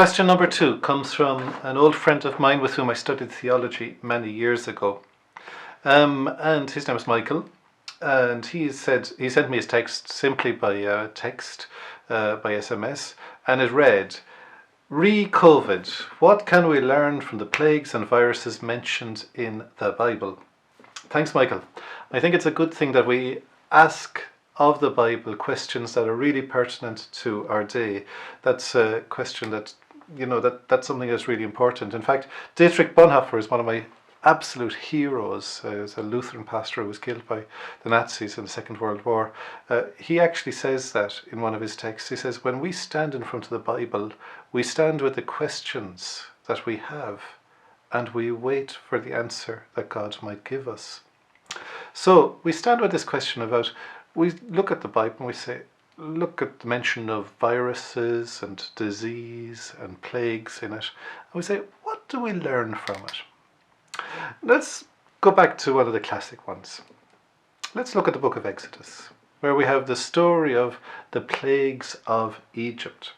Question number 2 comes from an old friend of mine with whom I studied theology many years ago. And his name is Michael. And he sent me his text simply by text, by SMS. And it read, Re-COVID, what can we learn from the plagues and viruses mentioned in the Bible? Thanks, Michael. I think it's a good thing that we ask of the Bible questions that are really pertinent to our day. That's a question that, that's something that's really important. In fact, Dietrich Bonhoeffer is one of my absolute heroes. As a Lutheran pastor who was killed by the Nazis in the Second World War. He actually says that in one of his texts. He says, when we stand in front of the Bible, we stand with the questions that we have and we wait for the answer that God might give us. So we stand with this question about, we look at the Bible and we say, look at the mention of viruses and disease and plagues in it. And we say, what do we learn from it? Let's go back to one of the classic ones. Let's look at the book of Exodus, where we have the story of the plagues of Egypt.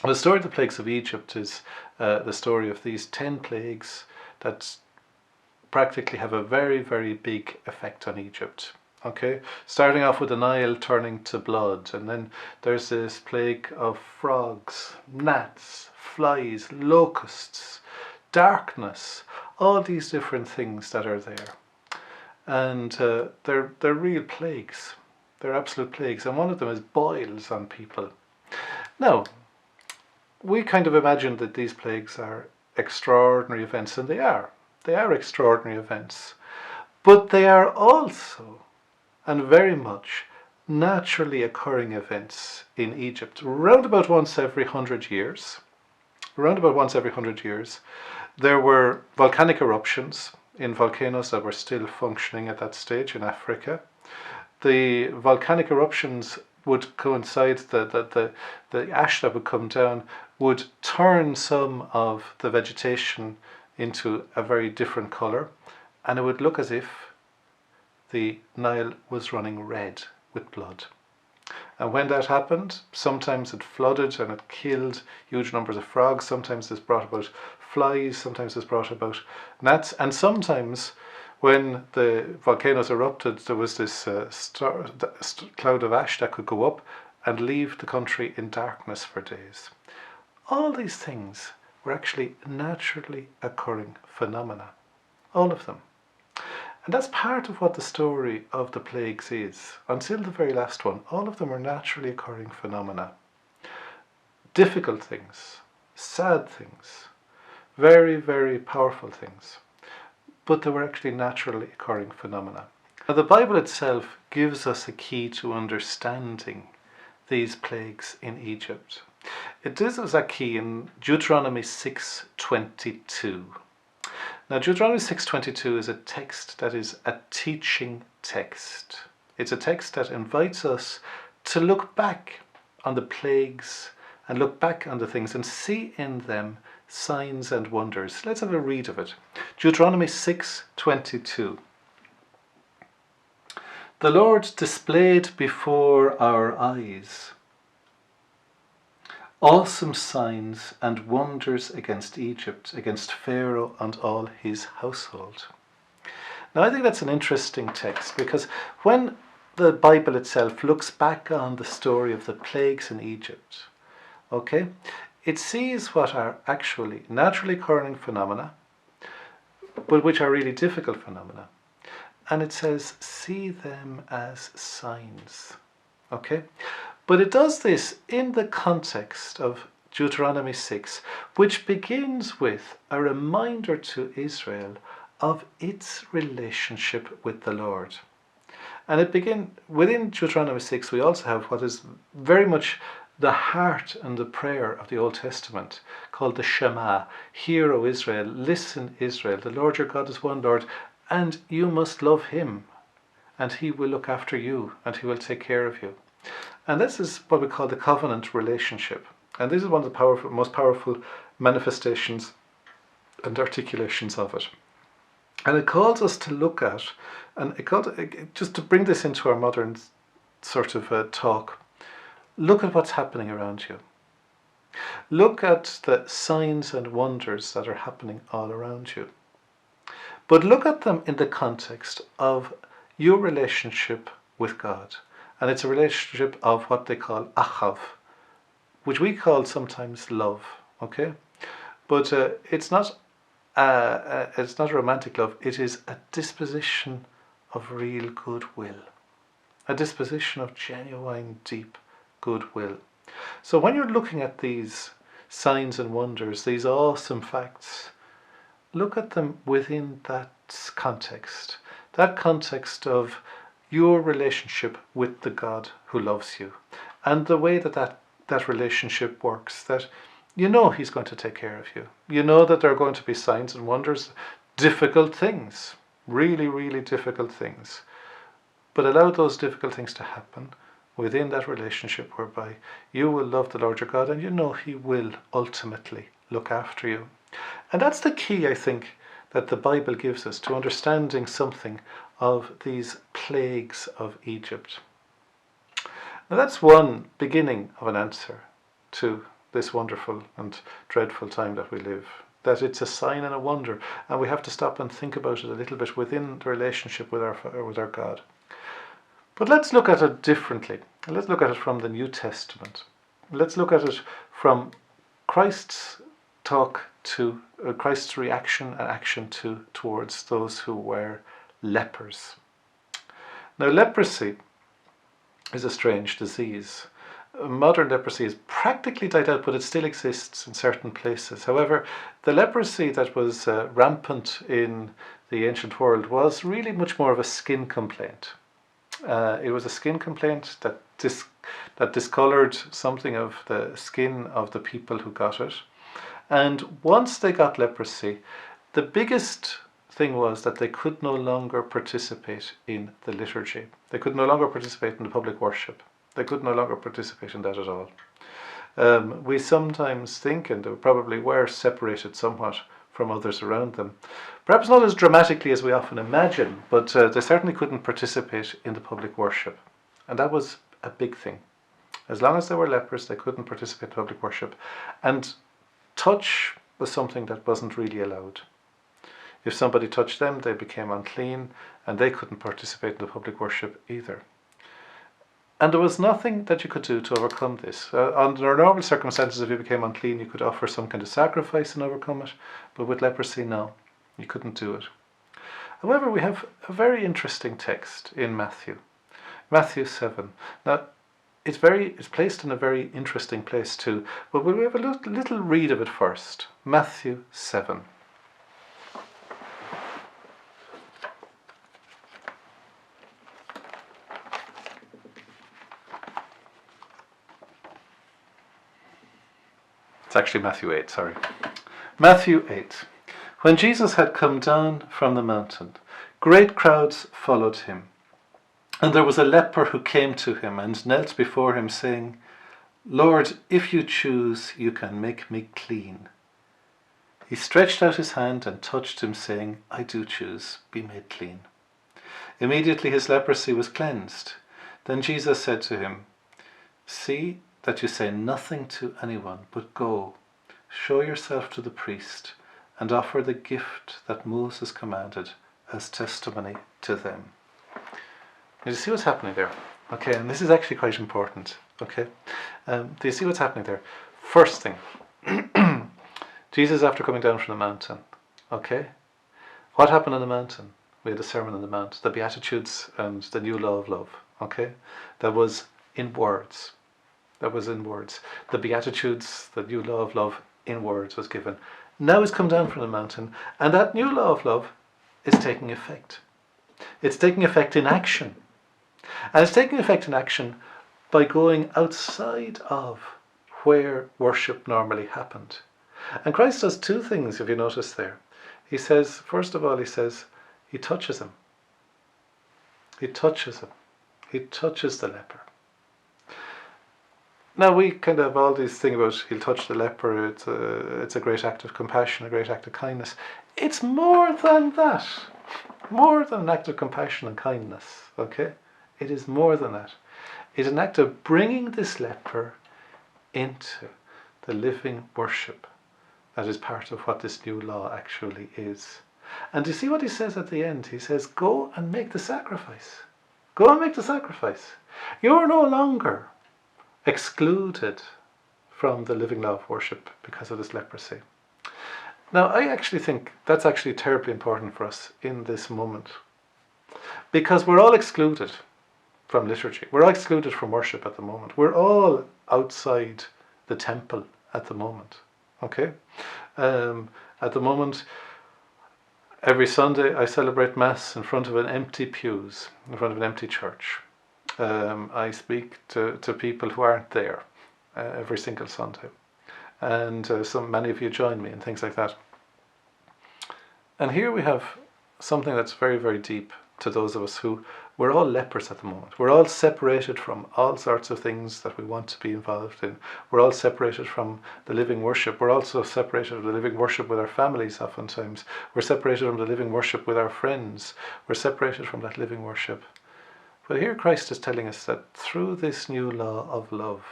The story of the plagues of Egypt is the story of these 10 plagues that practically have a very, very big effect on Egypt. Okay, starting off with the Nile turning to blood, and then there's this plague of frogs, gnats, flies, locusts, darkness, all these different things that are there. And they're real plagues. They're absolute plagues. And one of them is boils on people. Now, we kind of imagine that these plagues are extraordinary events, and they are. They are extraordinary events. But they are also, and very much, naturally occurring events in Egypt. Around about once every 100 years. There were volcanic eruptions in volcanoes that were still functioning at that stage in Africa. The volcanic eruptions would coincide that the ash that would come down would turn some of the vegetation into a very different colour, and it would look as if the Nile was running red with blood. And when that happened, sometimes it flooded and it killed huge numbers of frogs, sometimes this brought about flies, sometimes this brought about gnats, and sometimes when the volcanoes erupted, there was this cloud of ash that could go up and leave the country in darkness for days. All these things were actually naturally occurring phenomena, all of them. And that's part of what the story of the plagues is. Until the very last one, all of them are naturally occurring phenomena. Difficult things, sad things, very, very powerful things. But they were actually naturally occurring phenomena. Now, the Bible itself gives us a key to understanding these plagues in Egypt. It gives us a key in Deuteronomy 6:22. Now, Deuteronomy 6:22 is a text that is a teaching text. It's a text that invites us to look back on the plagues and look back on the things and see in them signs and wonders. Let's have a read of it. Deuteronomy 6:22. The Lord displayed before our eyes awesome signs and wonders against Egypt, against Pharaoh and all his household. Now, I think that's an interesting text, because when the Bible itself looks back on the story of the plagues in Egypt, okay, it sees what are actually naturally occurring phenomena, but which are really difficult phenomena. And it says, see them as signs, okay? But it does this in the context of Deuteronomy 6, which begins with a reminder to Israel of its relationship with the Lord. And within Deuteronomy 6, we also have what is very much the heart and the prayer of the Old Testament, called the Shema. Hear, O Israel, listen, Israel, the Lord your God is one Lord, and you must love him, and he will look after you, and he will take care of you. And this is what we call the covenant relationship. And this is one of the most powerful manifestations and articulations of it. And it calls us to look at, and just to bring this into our modern sort of talk, look at what's happening around you. Look at the signs and wonders that are happening all around you. But look at them in the context of your relationship with God. And it's a relationship of what they call achav, which we call sometimes love. Okay? But it's not a romantic love. It is a disposition of real goodwill. A disposition of genuine, deep goodwill. So when you're looking at these signs and wonders, these awesome facts, look at them within that context of your relationship with the God who loves you, and the way that relationship works, that you know He's going to take care of you. You know that there are going to be signs and wonders, difficult things, really, really difficult things. But allow those difficult things to happen within that relationship whereby you will love the Lord your God, and you know He will ultimately look after you. And that's the key, I think, that the Bible gives us to understanding something of these plagues of Egypt. Now that's one beginning of an answer to this wonderful and dreadful time that we live. That it's a sign and a wonder, and we have to stop and think about it a little bit within the relationship with our God. But let's look at it differently. Let's look at it from the New Testament. Let's look at it from Christ's talk to Christ's reaction and action towards those who were lepers. Now, leprosy is a strange disease. Modern leprosy is practically died out, but it still exists in certain places. However, the leprosy that was rampant in the ancient world was really much more of a skin complaint. It was a skin complaint that discolored something of the skin of the people who got it. And once they got leprosy, the biggest thing was that they could no longer participate in the liturgy. They could no longer participate in the public worship. They could no longer participate in that at all. We sometimes think, and they probably were separated somewhat from others around them. Perhaps not as dramatically as we often imagine, but they certainly couldn't participate in the public worship. And that was a big thing. As long as they were lepers, they couldn't participate in public worship. And touch was something that wasn't really allowed. If somebody touched them, they became unclean, and they couldn't participate in the public worship either. And there was nothing that you could do to overcome this. Under normal circumstances, if you became unclean, you could offer some kind of sacrifice and overcome it. But with leprosy, no, you couldn't do it. However, we have a very interesting text in Matthew 7. Now, it's placed in a very interesting place too. But we'll have a little read of it first. Matthew 7. It's actually Matthew 8, sorry. Matthew 8. When Jesus had come down from the mountain, great crowds followed him. And there was a leper who came to him and knelt before him, saying, Lord, if you choose, you can make me clean. He stretched out his hand and touched him, saying, I do choose, be made clean. Immediately his leprosy was cleansed. Then Jesus said to him, See that you say nothing to anyone, but go, show yourself to the priest, and offer the gift that Moses commanded as testimony to them. Now, do you see what's happening there? Okay, and this is actually quite important. Okay, do you see what's happening there? First thing, Jesus, after coming down from the mountain, okay, what happened on the mountain? We had a Sermon on the Mount, the Beatitudes and the new law of love. Okay, that was in words. That was in words. The Beatitudes, the new law of love, in words was given. Now he's come down from the mountain, and that new law of love is taking effect. It's taking effect in action. And it's taking effect in action by going outside of where worship normally happened. And Christ does two things, if you notice there. He says, first of all, he touches him. He touches him. He touches the leper. Now we kind of have all these things about he'll touch the leper, it's a great act of compassion, a great act of kindness. It's more than that. More than an act of compassion and kindness, okay? It is more than that. It's an act of bringing this leper into the living worship that is part of what this new law actually is. And you see what he says at the end? He says, go and make the sacrifice. Go and make the sacrifice. You're no longer excluded from the living law of worship because of this leprosy. Now, I actually think that's actually terribly important for us in this moment, because we're all excluded from liturgy. We're all excluded from worship at the moment. We're all outside the temple at the moment. Okay? At the moment, every Sunday I celebrate Mass in front of an empty pews, in front of an empty church. I speak to people who aren't there every single Sunday. And many of you join me and things like that. And here we have something that's very, very deep to those of us who, we're all lepers at the moment. We're all separated from all sorts of things that we want to be involved in. We're all separated from the living worship. We're also separated from the living worship with our families oftentimes. We're separated from the living worship with our friends. We're separated from that living worship. But here Christ is telling us that through this new law of love,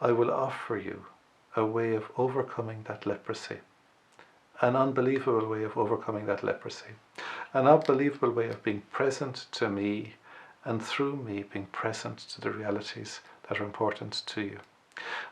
I will offer you a way of overcoming that leprosy. An unbelievable way of overcoming that leprosy. An unbelievable way of being present to me, and through me being present to the realities that are important to you.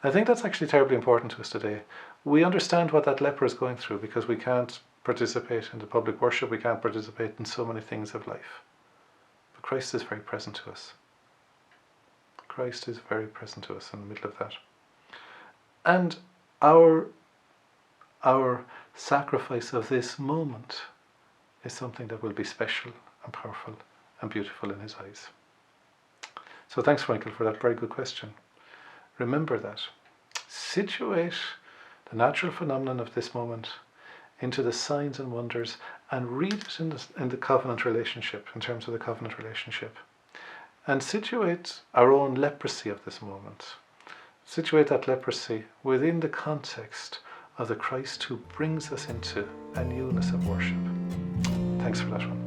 I think that's actually terribly important to us today. We understand what that leper is going through because we can't participate in the public worship, we can't participate in so many things of life. But Christ is very present to us. Christ is very present to us in the middle of that. And our sacrifice of this moment is something that will be special and powerful and beautiful in his eyes. So thanks, Michael, for that very good question. Remember that. Situate the natural phenomenon of this moment into the signs and wonders and read it in the covenant relationship, in terms of the covenant relationship. And situate our own leprosy of this moment. Situate that leprosy within the context of the Christ who brings us into a newness of worship. Thanks for that one.